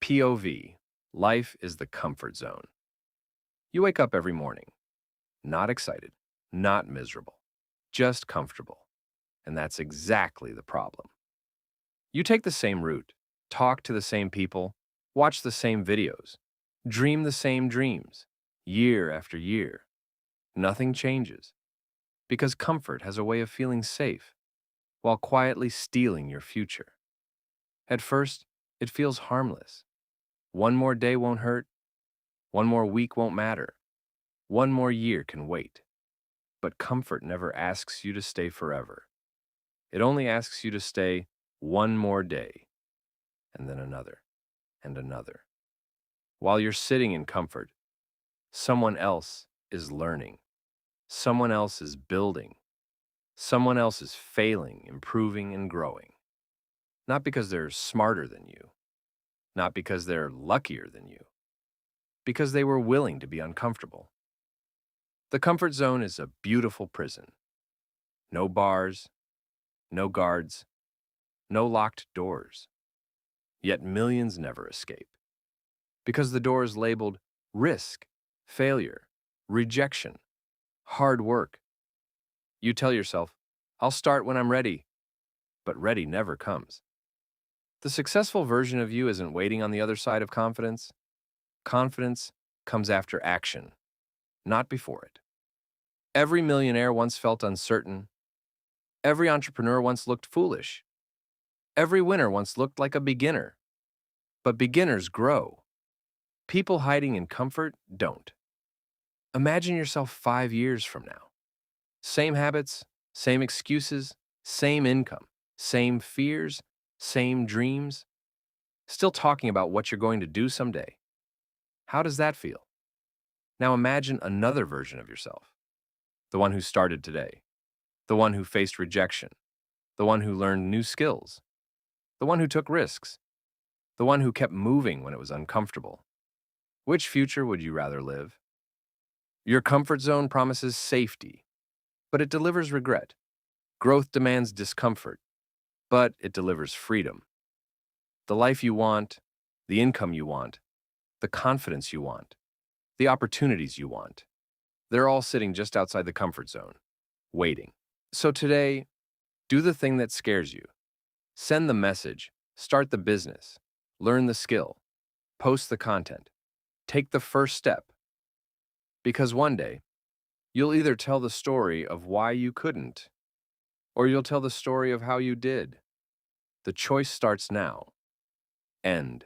POV, life is the comfort zone. You wake up every morning, not excited, not miserable, just comfortable. And that's exactly the problem. You take the same route, talk to the same people, watch the same videos, dream the same dreams, year after year. Nothing changes, because comfort has a way of feeling safe while quietly stealing your future. At first, it feels harmless. One more day won't hurt, one more week won't matter, one more year can wait. But comfort never asks you to stay forever. It only asks you to stay one more day, and then another, and another. While you're sitting in comfort, someone else is learning. Someone else is building. Someone else is failing, improving, and growing. Not because they're smarter than you, not because they're luckier than you, because they were willing to be uncomfortable. The comfort zone is a beautiful prison. No bars, no guards, no locked doors. Yet millions never escape. Because the door is labeled risk, failure, rejection, hard work. You tell yourself, I'll start when I'm ready, but ready never comes. The successful version of you isn't waiting on the other side of confidence. Confidence comes after action, not before it. Every millionaire once felt uncertain. Every entrepreneur once looked foolish. Every winner once looked like a beginner. But beginners grow. People hiding in comfort don't. Imagine yourself 5 years from now. Same habits, same excuses, same income, same fears, same dreams, still talking about what you're going to do someday. How does that feel? Now imagine another version of yourself. The one who started today. The one who faced rejection. The one who learned new skills. The one who took risks. The one who kept moving when it was uncomfortable. Which future would you rather live? Your comfort zone promises safety, but it delivers regret. Growth demands discomfort, but it delivers freedom. The life you want, the income you want, the confidence you want, the opportunities you want, they're all sitting just outside the comfort zone, waiting. So today, do the thing that scares you. Send the message, start the business, learn the skill, post the content, take the first step. Because one day, you'll either tell the story of why you couldn't, or you'll tell the story of how you did. The choice starts now. End.